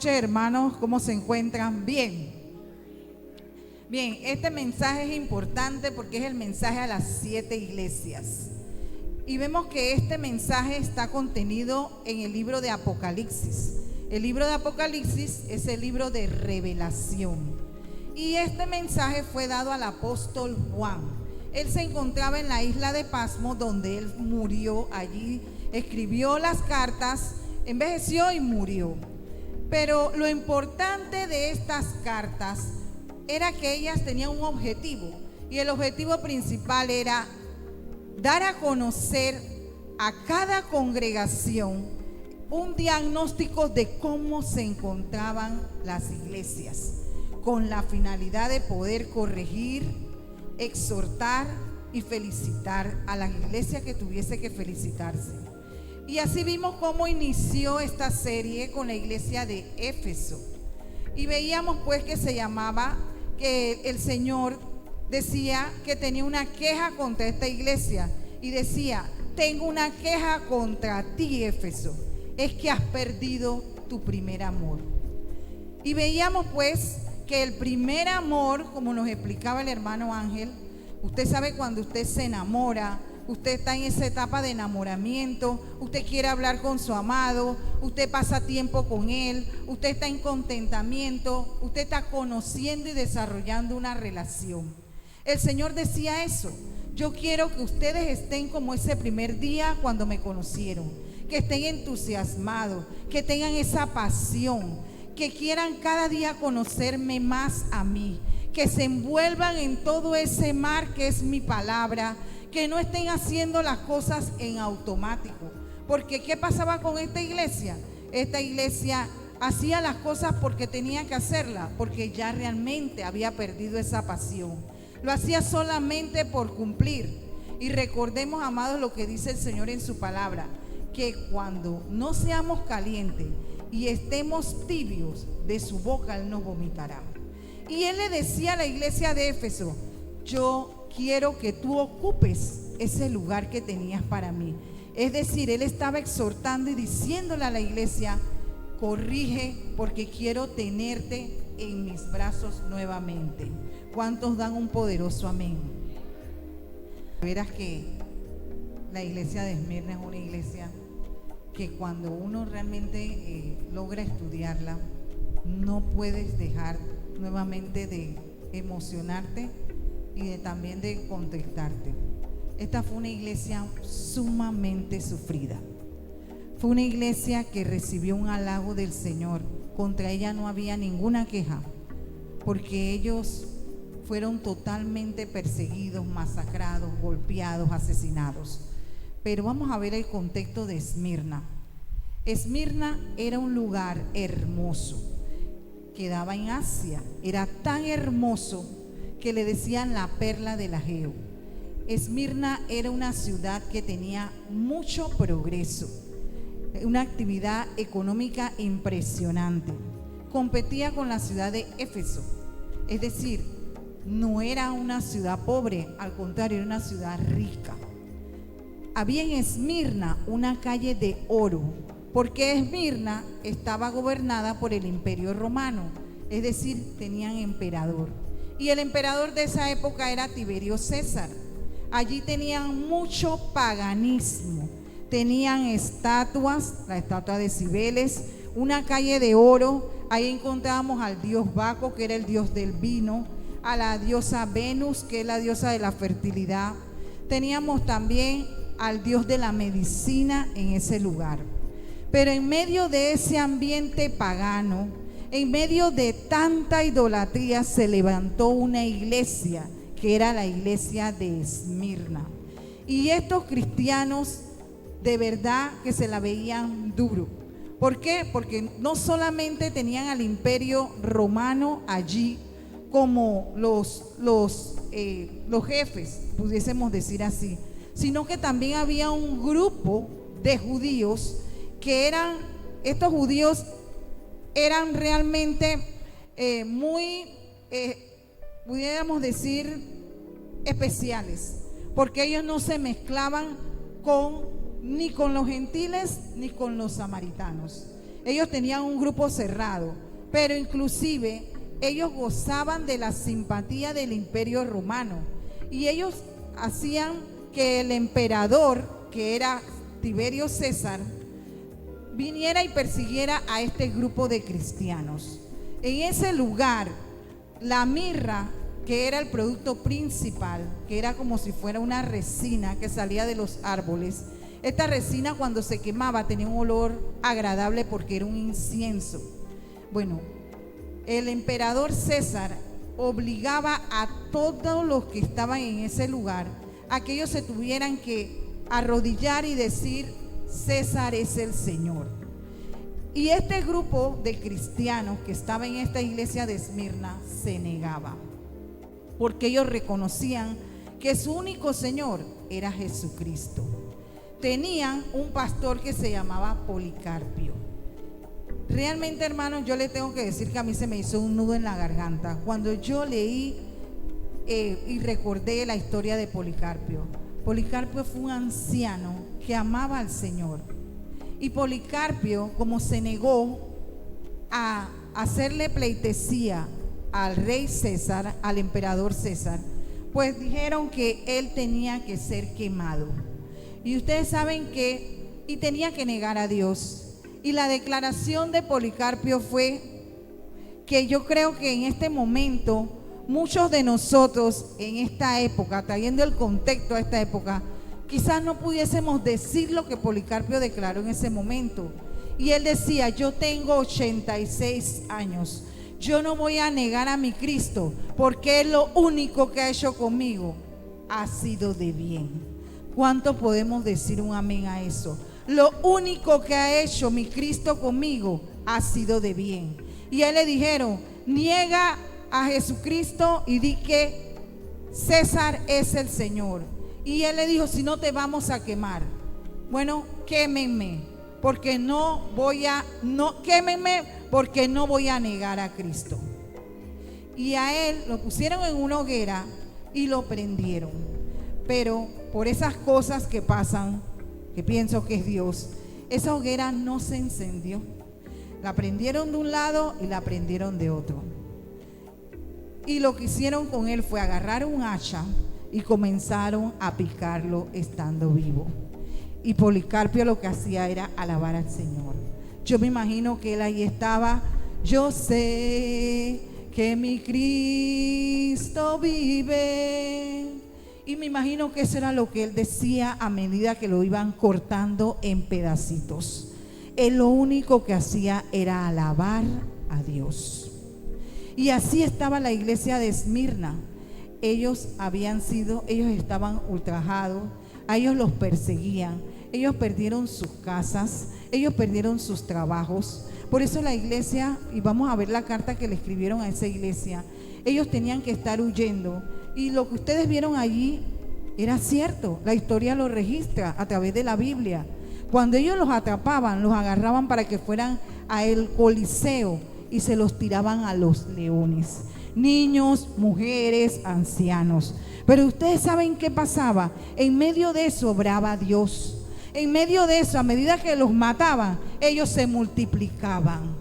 Hermanos, ¿cómo se encuentran? Bien. Bien, este mensaje es importante porque es el mensaje a las 7 iglesias. Y vemos que este mensaje está contenido en el libro de Apocalipsis. El libro de Apocalipsis es el libro de revelación. Y este mensaje fue dado al apóstol Juan. Él se encontraba en la isla de Patmos, donde él murió allí, escribió las cartas, envejeció y murió. Pero lo importante de estas cartas era que ellas tenían un objetivo, y el objetivo principal era dar a conocer a cada congregación un diagnóstico de cómo se encontraban las iglesias, con la finalidad de poder corregir, exhortar y felicitar a la iglesia que tuviese que felicitarse. Y así vimos cómo inició esta serie con la iglesia de Éfeso. Y veíamos pues que se llamaba, que el Señor decía que tenía una queja contra esta iglesia. Y decía: tengo una queja contra ti, Éfeso, es que has perdido tu primer amor. Y veíamos pues que el primer amor, como nos explicaba el hermano Ángel, usted sabe cuando usted se enamora, usted está en esa etapa de enamoramiento, usted quiere hablar con su amado, usted pasa tiempo con él, usted está en contentamiento, usted está conociendo y desarrollando una relación. El Señor decía eso: yo quiero que ustedes estén como ese primer día cuando me conocieron, que estén entusiasmados, que tengan esa pasión, que quieran cada día conocerme más a mí, que se envuelvan en todo ese mar que es mi palabra, que no estén haciendo las cosas en automático. Porque ¿qué pasaba con esta iglesia? Esta iglesia hacía las cosas porque tenía que hacerlas, porque ya realmente había perdido esa pasión. Lo hacía solamente por cumplir. Y recordemos, amados, lo que dice el Señor en su palabra, que cuando no seamos calientes y estemos tibios, de su boca Él nos vomitará. Y Él le decía a la iglesia de Éfeso: yo quiero que tú ocupes ese lugar que tenías para mí. Es decir, Él estaba exhortando y diciéndole a la iglesia: corrige, porque quiero tenerte en mis brazos nuevamente. ¿Cuántos dan un poderoso amén? Verás que la iglesia de Esmirna es una iglesia que cuando uno realmente logra estudiarla, no puedes dejar nuevamente de emocionarte y también de contestarte. Esta fue una iglesia sumamente sufrida. Fue una iglesia que recibió un halago del Señor. Contra ella no había ninguna queja, porque ellos fueron totalmente perseguidos, masacrados, golpeados, asesinados. Pero vamos a ver el contexto de Esmirna. Esmirna era un lugar hermoso, quedaba en Asia. Era tan hermoso que le decían la perla del Egeo. Esmirna era una ciudad que tenía mucho progreso, una actividad económica impresionante. Competía con la ciudad de Éfeso, es decir, no era una ciudad pobre, al contrario, era una ciudad rica. Había en Esmirna una calle de oro, porque Esmirna estaba gobernada por el Imperio Romano, es decir, tenían emperador. Y el emperador de esa época era Tiberio César. Allí tenían mucho paganismo. Tenían estatuas, la estatua de Cibeles, una calle de oro. Ahí encontrábamos al dios Baco, que era el dios del vino, a la diosa Venus, que es la diosa de la fertilidad. Teníamos también al dios de la medicina en ese lugar. Pero en medio de ese ambiente pagano, en medio de tanta idolatría, se levantó una iglesia, que era la iglesia de Esmirna. Y estos cristianos de verdad que se la veían duro. ¿Por qué? Porque no solamente tenían al imperio romano allí como los jefes, pudiésemos decir así, sino que también había un grupo de judíos que estos judíos eran realmente pudiéramos decir, especiales, porque ellos no se mezclaban ni con los gentiles ni con los samaritanos. ellos tenían un grupo cerrado, pero inclusive ellos gozaban de la simpatía del Imperio Romano, y ellos hacían que el emperador, que era Tiberio César, viniera y persiguiera a este grupo de cristianos. En ese lugar, la mirra, que era el producto principal, que era como si fuera una resina que salía de los árboles, esta resina cuando se quemaba tenía un olor agradable porque era un incienso. Bueno, el emperador César obligaba a todos los que estaban en ese lugar a que ellos se tuvieran que arrodillar y decir: César es el Señor. Y este grupo de cristianos que estaba en esta iglesia de Esmirna se negaba, porque ellos reconocían que su único Señor era Jesucristo. Tenían un pastor que se llamaba Policarpio. Realmente, hermanos, yo le tengo que decir que a mí se me hizo un nudo en la garganta cuando yo leí y recordé la historia de Policarpio. Policarpio fue un anciano que amaba al Señor, y Policarpio, como se negó a hacerle pleitesía al rey César, al emperador César, pues dijeron que él tenía que ser quemado. Y ustedes saben que, y tenía que negar a Dios. Y la declaración de Policarpio fue que yo creo que en este momento muchos de nosotros en esta época, trayendo el contexto a esta época, quizás no pudiésemos decir lo que Policarpio declaró en ese momento. Y él decía: yo tengo 86 años, yo no voy a negar a mi Cristo, porque Él lo único que ha hecho conmigo ha sido de bien. ¿Cuánto podemos decir un amén a eso? Lo único que ha hecho mi Cristo conmigo ha sido de bien. Y a él le dijeron: niega a Jesucristo y di que César es el Señor. Y él le dijo: si no, te vamos a quemar. Bueno, quémenme, porque quémenme porque no voy a negar a Cristo. Y a él lo pusieron en una hoguera y lo prendieron. Pero por esas cosas que pasan, que pienso que es Dios, esa hoguera no se encendió. La prendieron de un lado y la prendieron de otro. Y lo que hicieron con él fue agarrar un hacha y comenzaron a picarlo estando vivo. Y Policarpio lo que hacía era alabar al Señor. Yo me imagino que él ahí estaba: yo sé que mi Cristo vive. Y me imagino que eso era lo que él decía a medida que lo iban cortando en pedacitos. Él lo único que hacía era alabar a Dios. Y así estaba la iglesia de Esmirna. Ellos estaban ultrajados, a ellos los perseguían, ellos perdieron sus casas, ellos perdieron sus trabajos. Por eso la iglesia, y vamos a ver la carta que le escribieron a esa iglesia, ellos tenían que estar huyendo. Y lo que ustedes vieron allí era cierto, la historia lo registra a través de la Biblia. Cuando ellos los atrapaban, los agarraban para que fueran a el Coliseo y se los tiraban a los leones. Niños, mujeres, ancianos. Pero ustedes saben qué pasaba. En medio de eso obraba Dios. En medio de eso, a medida que los mataban, ellos se multiplicaban.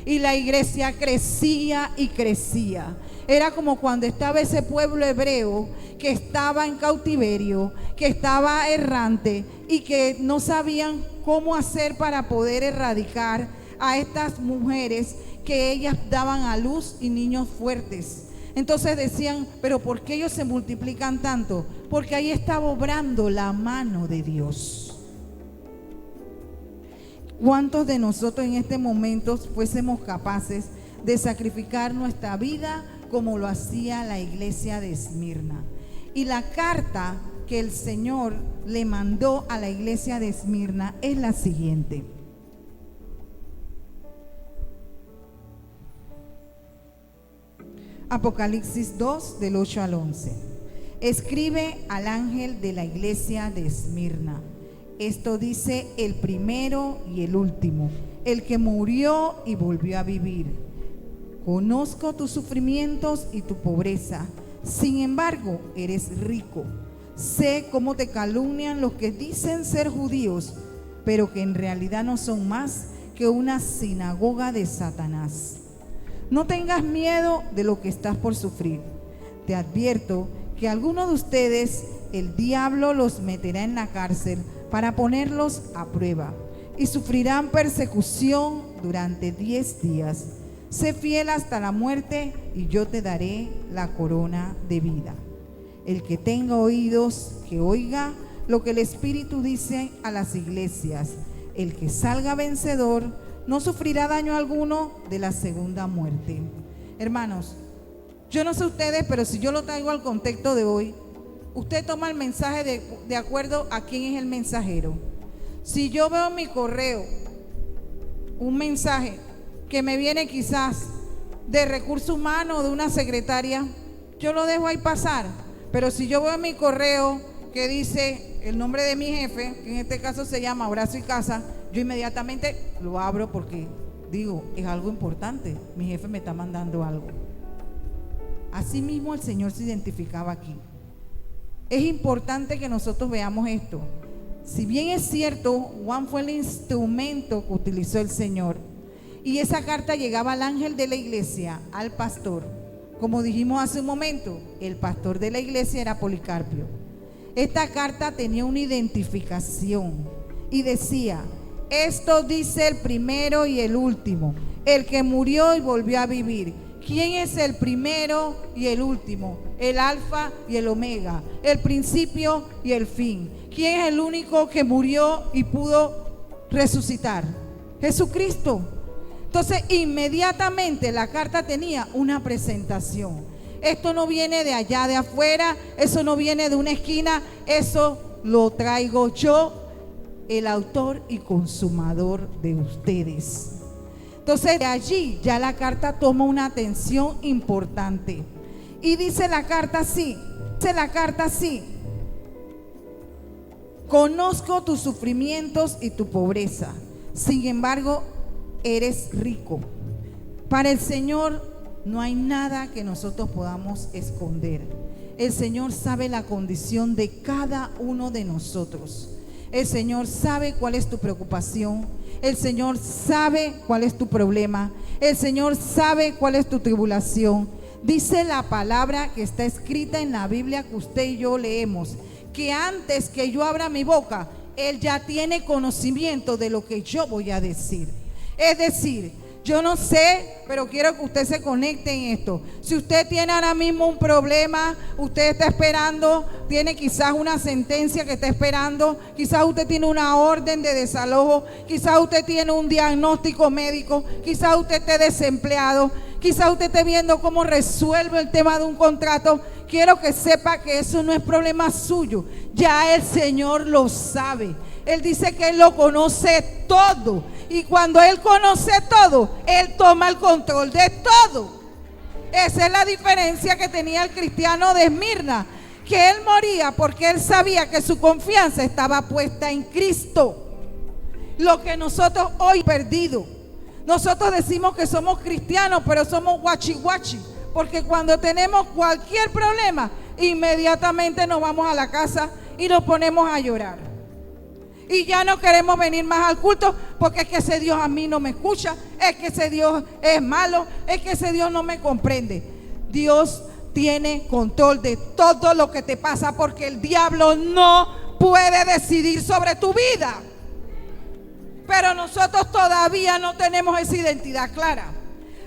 Y la iglesia crecía y crecía. Era como cuando estaba ese pueblo hebreo que estaba en cautiverio, que estaba errante y que no sabían cómo hacer para poder erradicar a estas mujeres que ellas daban a luz y niños fuertes. Entonces decían: pero ¿por qué ellos se multiplican tanto? Porque ahí estaba obrando la mano de Dios. ¿Cuántos de nosotros en este momento fuésemos capaces de sacrificar nuestra vida como lo hacía la iglesia de Esmirna? Y la carta que el Señor le mandó a la iglesia de Esmirna es la siguiente. Apocalipsis 2, del 8 al 11. Escribe al ángel de la iglesia de Esmirna: esto dice el primero y el último, el que murió y volvió a vivir. Conozco tus sufrimientos y tu pobreza, sin embargo eres rico. Sé cómo te calumnian los que dicen ser judíos, pero que en realidad no son más que una sinagoga de Satanás. No tengas miedo de lo que estás por sufrir. Te advierto que algunos de ustedes el diablo los meterá en la cárcel para ponerlos a prueba y sufrirán persecución durante 10 días. Sé fiel hasta la muerte y yo te daré la corona de vida. El que tenga oídos, que oiga lo que el Espíritu dice a las iglesias. El que salga vencedor no sufrirá daño alguno de la segunda muerte. Hermanos, yo no sé ustedes, pero si yo lo traigo al contexto de hoy, usted toma el mensaje de acuerdo a quién es el mensajero. Si yo veo en mi correo un mensaje que me viene quizás de recursos humanos o de una secretaria, yo lo dejo ahí pasar. Pero si yo veo en mi correo que dice el nombre de mi jefe, que en este caso se llama Abrazo y Casa, yo inmediatamente lo abro porque digo, es algo importante, mi jefe me está mandando algo. Así mismo el Señor se identificaba aquí. Es importante que nosotros veamos esto. Si bien es cierto, Juan fue el instrumento que utilizó el Señor, y esa carta llegaba al ángel de la iglesia, al pastor. Como dijimos hace un momento, el pastor de la iglesia era Policarpio. Esta carta tenía una identificación y decía: esto dice el primero y el último, el que murió y volvió a vivir. ¿Quién es el primero y el último? El alfa y el omega, el principio y el fin. ¿Quién es el único que murió y pudo resucitar? Jesucristo. Entonces, inmediatamente la carta tenía una presentación. Esto no viene de allá de afuera, eso no viene de una esquina, eso lo traigo yo, el autor y consumador de ustedes. Entonces, de allí ya la carta toma una atención importante. Y dice la carta así, conozco tus sufrimientos y tu pobreza, sin embargo, eres rico. Para el Señor no hay nada que nosotros podamos esconder. El Señor sabe la condición de cada uno de nosotros. El Señor sabe cuál es tu preocupación. El Señor sabe cuál es tu problema. El Señor sabe cuál es tu tribulación. Dice la palabra que está escrita en la Biblia que usted y yo leemos, que antes que yo abra mi boca, Él ya tiene conocimiento de lo que yo voy a decir. Es decir, yo no sé, pero quiero que usted se conecte en esto. Si usted tiene ahora mismo un problema, usted está esperando, tiene quizás una sentencia que está esperando, quizás usted tiene una orden de desalojo, quizás usted tiene un diagnóstico médico, quizás usted esté desempleado, quizás usted esté viendo cómo resuelve el tema de un contrato. Quiero que sepa que eso no es problema suyo, ya el Señor lo sabe. Él dice que Él lo conoce todo. Y cuando Él conoce todo, Él toma el control de todo. Esa es la diferencia que tenía el cristiano de Esmirna, que él moría porque él sabía que su confianza estaba puesta en Cristo. Lo que nosotros hoy perdido. Nosotros decimos que somos cristianos, pero somos guachi guachi, porque cuando tenemos cualquier problema, inmediatamente nos vamos a la casa y nos ponemos a llorar. Y ya no queremos venir más al culto porque es que ese Dios a mí no me escucha, es que ese Dios es malo, es que ese Dios no me comprende. Dios tiene control de todo lo que te pasa, porque el diablo no puede decidir sobre tu vida. Pero nosotros todavía no tenemos esa identidad clara.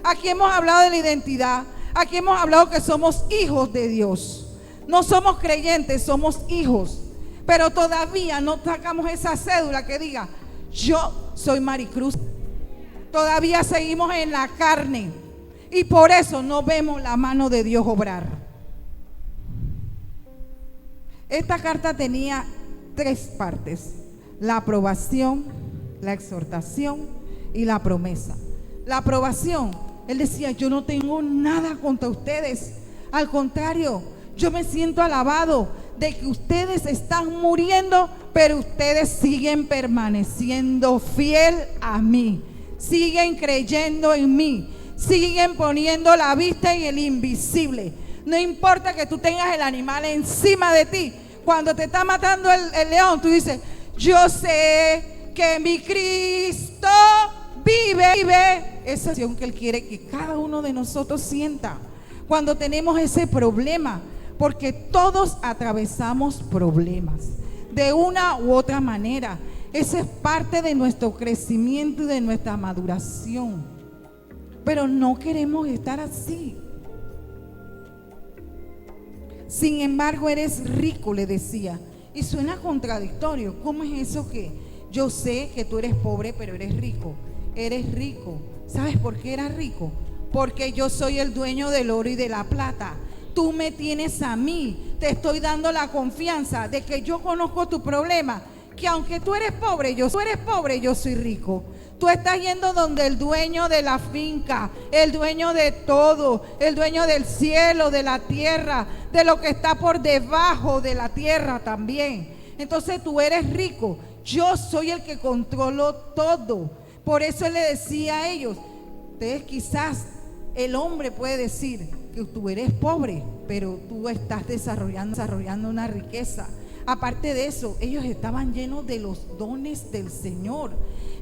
Aquí hemos hablado de la identidad, aquí hemos hablado que somos hijos de Dios. No somos creyentes, somos hijos. Pero todavía no sacamos esa cédula que diga: yo soy Maricruz. Todavía seguimos en la carne y por eso no vemos la mano de Dios obrar. Esta carta tenía 3 partes: la aprobación, la exhortación y la promesa. La aprobación, él decía: yo no tengo nada contra ustedes, al contrario, yo me siento alabado de que ustedes están muriendo, pero ustedes siguen permaneciendo fiel a mí, siguen creyendo en mí, siguen poniendo la vista en el invisible. No importa que tú tengas el animal encima de ti, cuando te está matando el león, tú dices: yo sé que mi Cristo vive esa acción que Él quiere que cada uno de nosotros sienta cuando tenemos ese problema, porque todos atravesamos problemas de una u otra manera. Esa es parte de nuestro crecimiento y de nuestra maduración, pero no queremos estar así. Sin embargo, eres rico, le decía. Y suena contradictorio. ¿Cómo es eso que yo sé que tú eres pobre, pero eres rico? Eres rico. ¿Sabes por qué eras rico? Porque yo soy el dueño del oro y de la plata. Tú me tienes a mí. Te estoy dando la confianza de que yo conozco tu problema. Que aunque tú eres pobre, yo soy rico. Tú estás yendo donde el dueño de la finca, el dueño de todo, el dueño del cielo, de la tierra, de lo que está por debajo de la tierra también. Entonces tú eres rico. Yo soy el que controlo todo. Por eso Él le decía a ellos, ustedes quizás, el hombre puede decir que tú eres pobre, pero tú estás desarrollando una riqueza. Aparte de eso, ellos estaban llenos de los dones del Señor.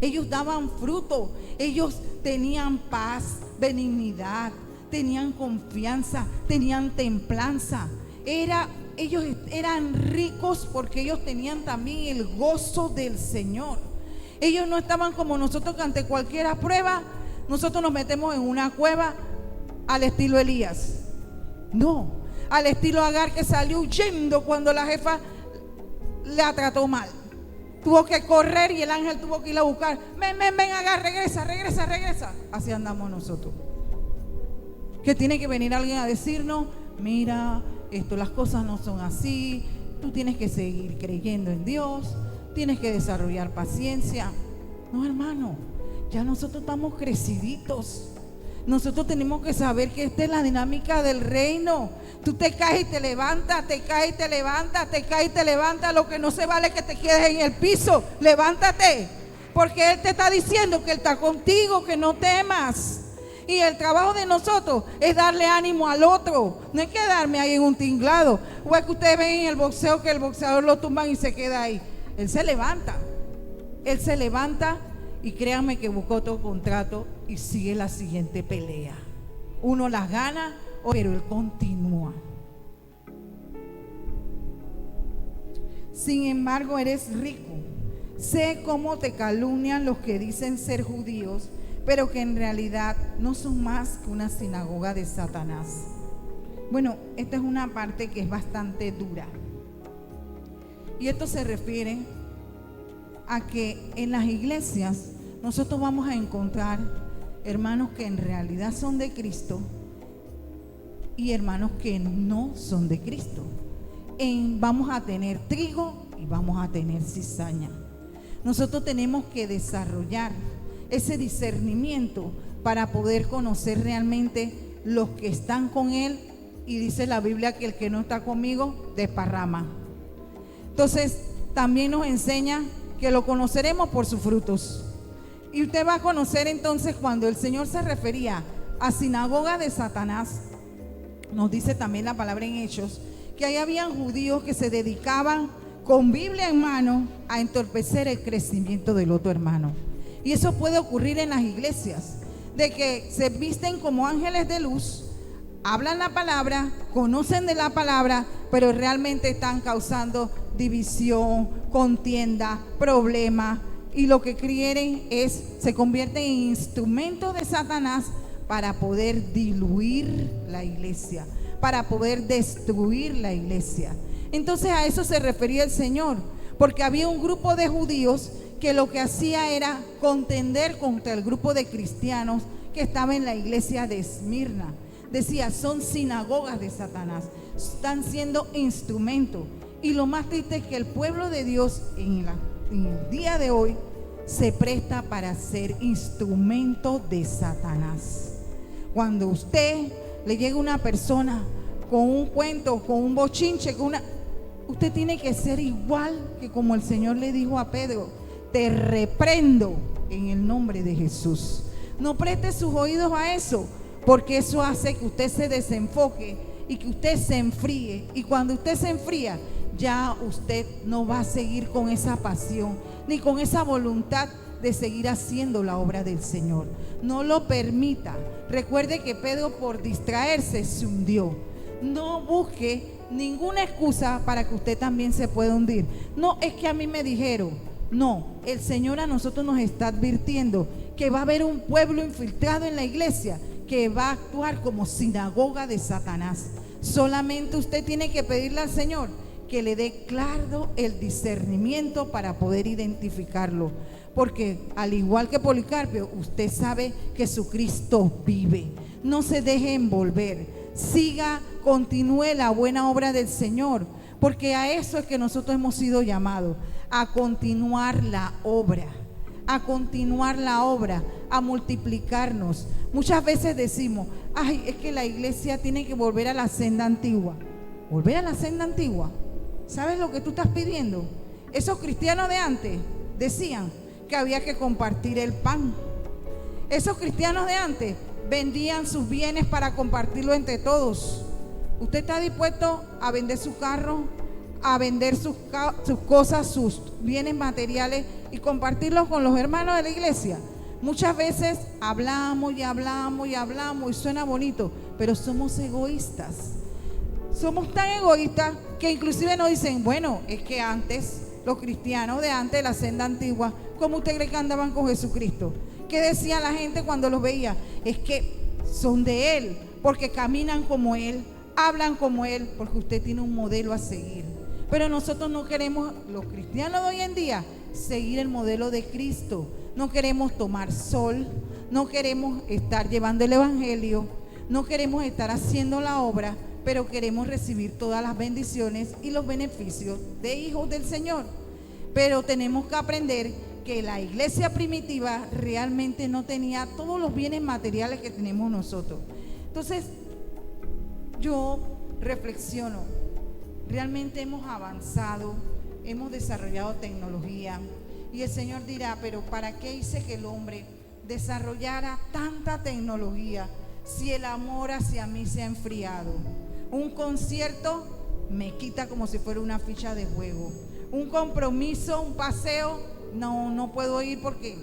Ellos daban fruto, ellos tenían paz, benignidad, tenían confianza, tenían templanza. Ellos eran ricos porque ellos tenían también el gozo del Señor. Ellos no estaban como nosotros, que ante cualquier prueba nosotros nos metemos en una cueva al estilo Elías. No, al estilo Agar, que salió huyendo cuando la jefa la trató mal. Tuvo que correr y el ángel tuvo que ir a buscar. Ven, Agar, regresa. Así andamos nosotros. Que tiene que venir alguien a decirnos, mira, las cosas no son así. Tú tienes que seguir creyendo en Dios. Tienes que desarrollar paciencia. No, hermano, ya nosotros estamos creciditos. Nosotros tenemos que saber que esta es la dinámica del reino. Tú te caes y te levantas, te caes y te levantas, te caes y te levantas. Lo que no se vale es que te quedes en el piso. Levántate, porque Él te está diciendo que Él está contigo, que no temas. Y el trabajo de nosotros es darle ánimo al otro. No es quedarme ahí en un tinglado. O es que ustedes ven en el boxeo que el boxeador lo tumban y se queda ahí. Él se levanta. Él se levanta y créanme que buscó otro contrato y sigue la siguiente pelea. Uno las gana, pero Él continúa. Sin embargo, eres rico. Sé cómo te calumnian los que dicen ser judíos, pero que en realidad no son más que una sinagoga de Satanás. Bueno, esta es una parte que es bastante dura. Y esto se refiere a que en las iglesias nosotros vamos a encontrar hermanos que en realidad son de Cristo y hermanos que no son de Cristo. Vamos a tener trigo y vamos a tener cizaña. Nosotros tenemos que desarrollar ese discernimiento para poder conocer realmente los que están con Él. Y dice la Biblia que el que no está conmigo desparrama. Entonces también nos enseña que lo conoceremos por sus frutos. Y usted va a conocer entonces cuando el Señor se refería a sinagoga de Satanás. Nos dice también la palabra en Hechos que ahí habían judíos que se dedicaban con Biblia en mano a entorpecer el crecimiento del otro hermano. Y eso puede ocurrir en las iglesias, de que se visten como ángeles de luz, hablan la palabra, conocen de la palabra, pero realmente están causando división, contienda, problemas, y lo que quieren se convierten en instrumentos de Satanás para poder diluir la iglesia, para poder destruir la iglesia. Entonces a eso se refería el Señor, porque había un grupo de judíos que lo que hacía era contender contra el grupo de cristianos que estaba en la iglesia de Esmirna. Decía, son sinagogas de Satanás, están siendo instrumentos. Y lo más triste es que el pueblo de Dios en el día de hoy se presta para ser instrumento de Satanás. Cuando usted le llega una persona con un cuento, con un bochinche, usted tiene que ser igual que como el Señor le dijo a Pedro: te reprendo en el nombre de Jesús. No preste sus oídos a eso, porque eso hace que usted se desenfoque y que usted se enfríe. Y cuando usted se enfría, ya usted no va a seguir con esa pasión ni con esa voluntad de seguir haciendo la obra del Señor. No lo permita. Recuerde que Pedro, por distraerse, se hundió. No busque ninguna excusa para que usted también se pueda hundir. No, es que a mí me dijeron. No, el Señor a nosotros nos está advirtiendo que va a haber un pueblo infiltrado en la iglesia que va a actuar como sinagoga de Satanás. Solamente usted tiene que pedirle al Señor que le dé claro el discernimiento para poder identificarlo. Porque al igual que Policarpio, usted sabe que Jesucristo vive. No se deje envolver. Siga, continúe la buena obra del Señor. Porque a eso es que nosotros hemos sido llamados. A continuar la obra. A continuar la obra. A multiplicarnos. Muchas veces decimos, ay, es que la iglesia tiene que volver a la senda antigua. ¿Volver a la senda antigua? ¿Sabes lo que tú estás pidiendo? Esos cristianos de antes decían que había que compartir el pan. Esos cristianos de antes vendían sus bienes para compartirlo entre todos. ¿Usted está dispuesto a vender su carro, a vender sus cosas, sus bienes materiales y compartirlos con los hermanos de la iglesia? Muchas veces hablamos y hablamos y hablamos y suena bonito, pero somos egoístas. Somos tan egoístas que inclusive nos dicen, bueno, es que antes, los cristianos de antes, de la senda antigua, ¿cómo usted cree que andaban con Jesucristo? ¿Qué decía la gente cuando los veía? Es que son de Él, porque caminan como Él, hablan como Él, porque usted tiene un modelo a seguir. Pero nosotros no queremos, los cristianos de hoy en día, seguir el modelo de Cristo. No queremos tomar sol, no queremos estar llevando el evangelio, no queremos estar haciendo la obra, pero queremos recibir todas las bendiciones y los beneficios de hijos del Señor. Pero tenemos que aprender que la iglesia primitiva realmente no tenía todos los bienes materiales que tenemos nosotros. Entonces, yo reflexiono, realmente hemos avanzado, hemos desarrollado tecnología, y el Señor dirá, pero ¿para qué hice que el hombre desarrollara tanta tecnología si el amor hacia mí se ha enfriado? Un concierto me quita como si fuera una ficha de juego. Un compromiso, un paseo, no puedo ir porque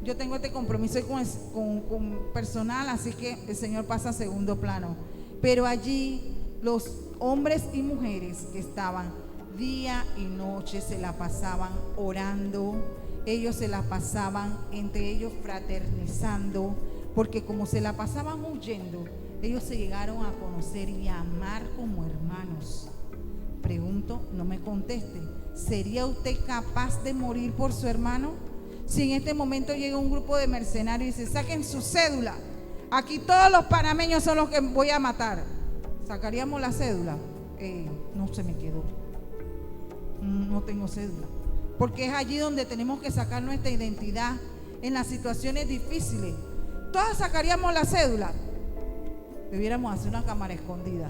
yo tengo este compromiso con personal, así que el Señor pasa a segundo plano. Pero allí los hombres y mujeres que estaban día y noche se la pasaban orando, ellos se la pasaban entre ellos fraternizando, porque como se la pasaban huyendo, ellos se llegaron a conocer y a amar como hermanos. Pregunto, no me conteste, ¿sería usted capaz de morir por su hermano? Si en este momento llega un grupo de mercenarios y dice, saquen su cédula, aquí todos los panameños son los que voy a matar, ¿sacaríamos la cédula? No se me quedó, no tengo cédula, porque es allí donde tenemos que sacar nuestra identidad en las situaciones difíciles. Todos sacaríamos la cédula. Debiéramos hacer una cámara escondida.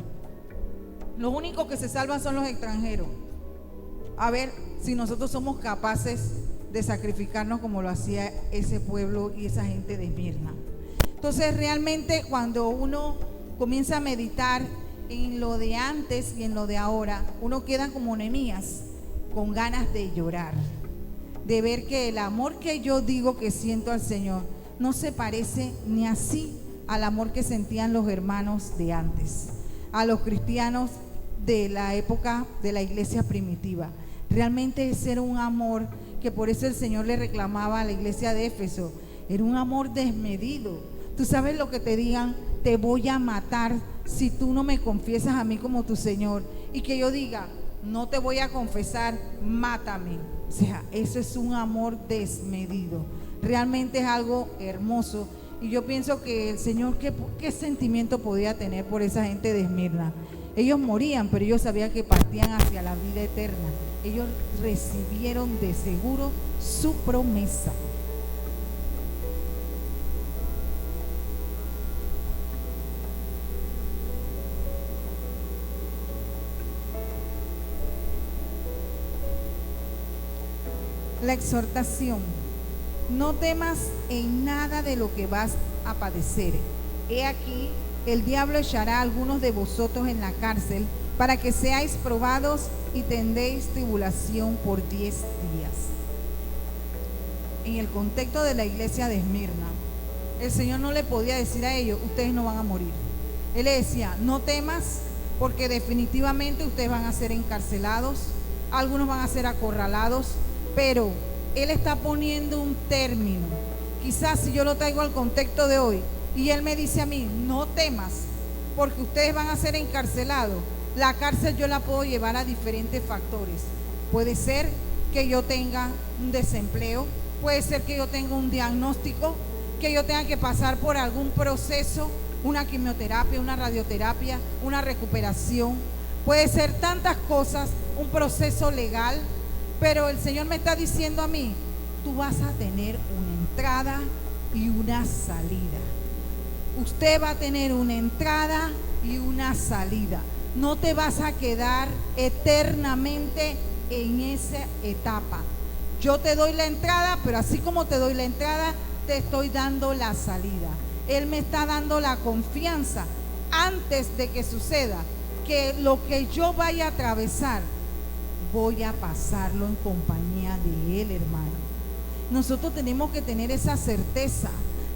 Los únicos que se salvan son los extranjeros. A ver si nosotros somos capaces de sacrificarnos como lo hacía ese pueblo y esa gente de Esmirna. Entonces realmente cuando uno comienza a meditar en lo de antes y en lo de ahora, uno queda como Nehemías, con ganas de llorar, de ver que el amor que yo digo que siento al Señor no se parece ni así al amor que sentían los hermanos de antes, a los cristianos de la época de la iglesia primitiva. Realmente ese era un amor que por eso el Señor le reclamaba a la iglesia de Éfeso. Era un amor desmedido. Tú sabes lo que te digan, te voy a matar si tú no me confiesas a mí como tu Señor, y que yo diga, no te voy a confesar, mátame. O sea, eso es un amor desmedido. Realmente es algo hermoso. Y yo pienso que el Señor, ¿qué sentimiento podía tener por esa gente de Esmirna? Ellos morían, pero ellos sabían que partían hacia la vida eterna. Ellos recibieron de seguro su promesa. La exhortación: no temas en nada de lo que vas a padecer. He aquí, el diablo echará a algunos de vosotros en la cárcel para que seáis probados y tendréis tribulación por 10 días. en el contexto de la iglesia de Esmirna, el Señor no le podía decir a ellos, ustedes no van a morir. Él le decía, no temas, porque definitivamente ustedes van a ser encarcelados, algunos van a ser acorralados, pero Él está poniendo un término. Quizás si yo lo traigo al contexto de hoy y Él me dice a mí, no temas, porque ustedes van a ser encarcelados, la cárcel yo la puedo llevar a diferentes factores. Puede ser que yo tenga un desempleo, puede ser que yo tenga un diagnóstico, que yo tenga que pasar por algún proceso, una quimioterapia, una radioterapia, una recuperación, puede ser tantas cosas, un proceso legal, pero el Señor me está diciendo a mí, tú vas a tener una entrada y una salida. Usted va a tener una entrada y una salida. No te vas a quedar eternamente en esa etapa. Yo te doy la entrada, pero así como te doy la entrada, te estoy dando la salida. Él me está dando la confianza antes de que suceda, que lo que yo vaya a atravesar, voy a pasarlo en compañía de Él, hermano. Nosotros tenemos que tener esa certeza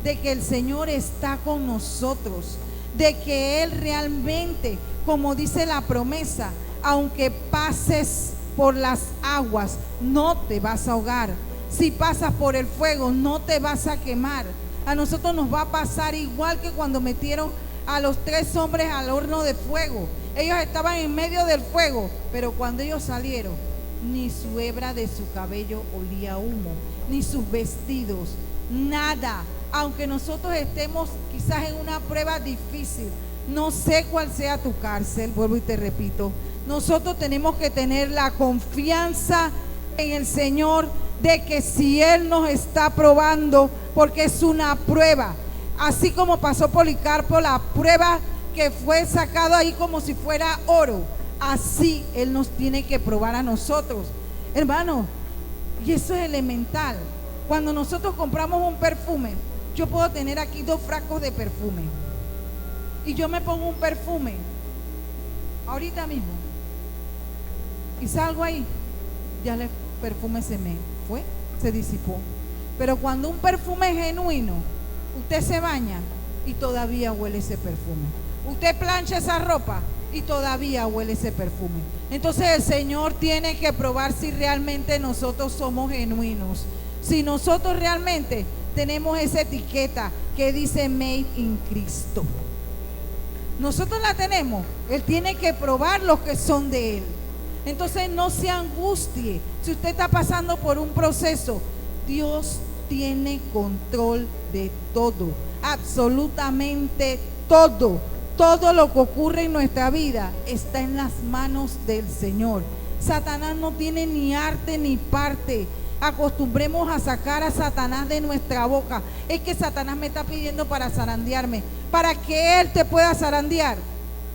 de que el Señor está con nosotros, de que Él realmente, como dice la promesa, aunque pases por las aguas, no te vas a ahogar. Si pasas por el fuego, no te vas a quemar. A nosotros nos va a pasar igual que cuando metieron a los 3 hombres al horno de fuego. Ellos estaban en medio del fuego, pero cuando ellos salieron, ni su hebra de su cabello olía a humo, ni sus vestidos, nada. Aunque nosotros estemos quizás en una prueba difícil, no sé cuál sea tu cárcel, vuelvo y te repito, nosotros tenemos que tener la confianza en el Señor de que si Él nos está probando, porque es una prueba, así como pasó Policarpo, la prueba que fue sacado ahí como si fuera oro, así Él nos tiene que probar a nosotros, hermano. Y eso es elemental. Cuando nosotros compramos un perfume, yo puedo tener aquí 2 frascos de perfume y yo me pongo un perfume ahorita mismo y salgo ahí, ya el perfume se me fue, se disipó. Pero cuando un perfume es genuino, usted se baña y todavía huele ese perfume. Usted plancha esa ropa y todavía huele ese perfume. Entonces el Señor tiene que probar si realmente nosotros somos genuinos, si nosotros realmente tenemos esa etiqueta que dice Made in Cristo. Nosotros la tenemos. Él tiene que probar los que son de Él. Entonces no se angustie si usted está pasando por un proceso. Dios tiene control de todo, absolutamente todo. Todo lo que ocurre en nuestra vida está en las manos del Señor. Satanás no tiene ni arte ni parte. Acostumbremos a sacar a Satanás de nuestra boca. Es que Satanás me está pidiendo para zarandearme. Para que Él te pueda zarandear,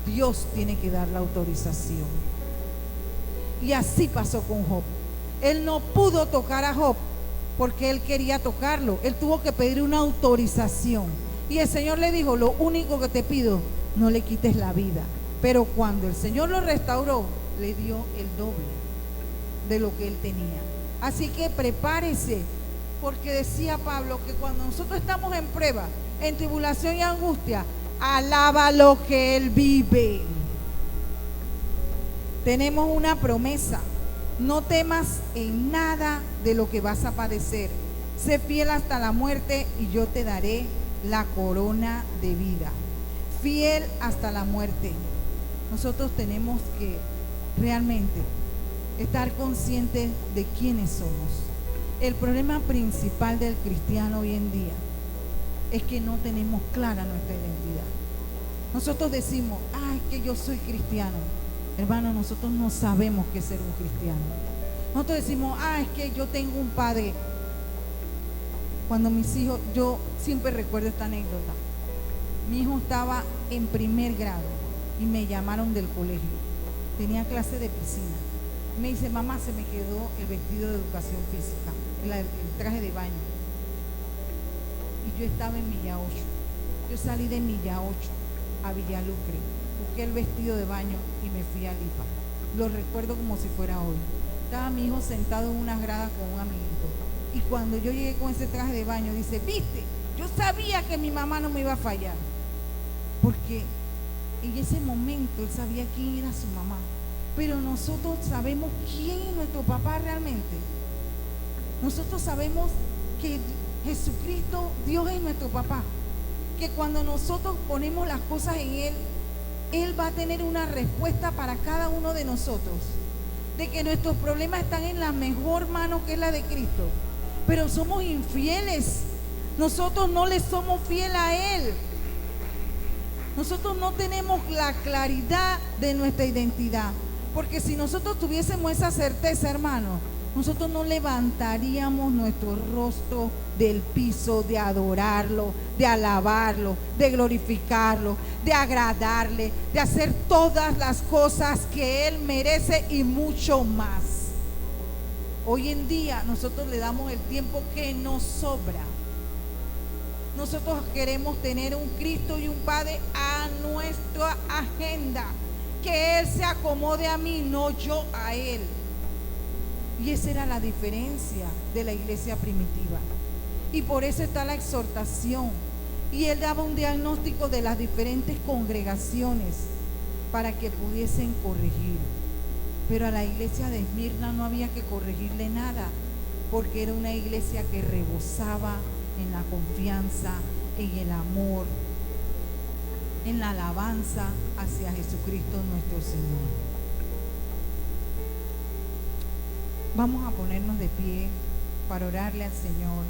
Dios tiene que dar la autorización. Y así pasó con Job. Él no pudo tocar a Job porque él quería tocarlo. Él tuvo que pedir una autorización. Y el Señor le dijo, lo único que te pido, no le quites la vida. Pero cuando el Señor lo restauró, le dio el doble de lo que él tenía. Así que prepárese, porque decía Pablo que cuando nosotros estamos en prueba, en tribulación y angustia, alaba lo que Él vive. Tenemos una promesa: no temas en nada de lo que vas a padecer. Sé fiel hasta la muerte y yo te daré la corona de vida. Fiel hasta la muerte. Nosotros tenemos que realmente estar conscientes de quiénes somos. El problema principal del cristiano hoy en día es que no tenemos clara nuestra identidad. Nosotros decimos, es que yo soy cristiano. Hermano, nosotros no sabemos qué es ser un cristiano. Nosotros decimos, es que yo tengo un padre. Cuando mis hijos, yo siempre recuerdo esta anécdota. Mi hijo estaba en primer grado y me llamaron del colegio. Tenía clase de piscina. Me dice, mamá, se me quedó el vestido de educación física, el traje de baño. Y yo estaba en Milla 8. Yo salí de Milla 8 a Villalucre, busqué el vestido de baño y me fui a Lipa. Lo recuerdo como si fuera hoy. Estaba mi hijo sentado en unas gradas con un amiguito Y cuando yo llegué con ese traje de baño, dice, viste, yo sabía que mi mamá no me iba a fallar. Porque en ese momento él sabía quién era su mamá. Pero nosotros sabemos quién es nuestro papá realmente. Nosotros sabemos que Jesucristo, Dios es nuestro papá. Que cuando nosotros ponemos las cosas en Él, Él va a tener una respuesta para cada uno de nosotros. De que nuestros problemas están en la mejor mano, que es la de Cristo. Pero somos infieles. Nosotros no le somos fieles a Él. Nosotros no tenemos la claridad de nuestra identidad. Porque si nosotros tuviésemos esa certeza, hermano, nosotros no levantaríamos nuestro rostro del piso de adorarlo, de alabarlo, de glorificarlo, de agradarle, de hacer todas las cosas que Él merece y mucho más. Hoy en día nosotros le damos el tiempo que nos sobra. Nosotros queremos tener un Cristo y un Padre a nuestra agenda. Que Él se acomode a mí, no yo a Él. Y esa era la diferencia de la iglesia primitiva. Y por eso está la exhortación. Y él daba un diagnóstico de las diferentes congregaciones para que pudiesen corregir. Pero a la iglesia de Esmirna no había que corregirle nada, porque era una iglesia que rebosaba en la confianza, en el amor, en la alabanza hacia Jesucristo nuestro Señor. Vamos a ponernos de pie para orarle al Señor.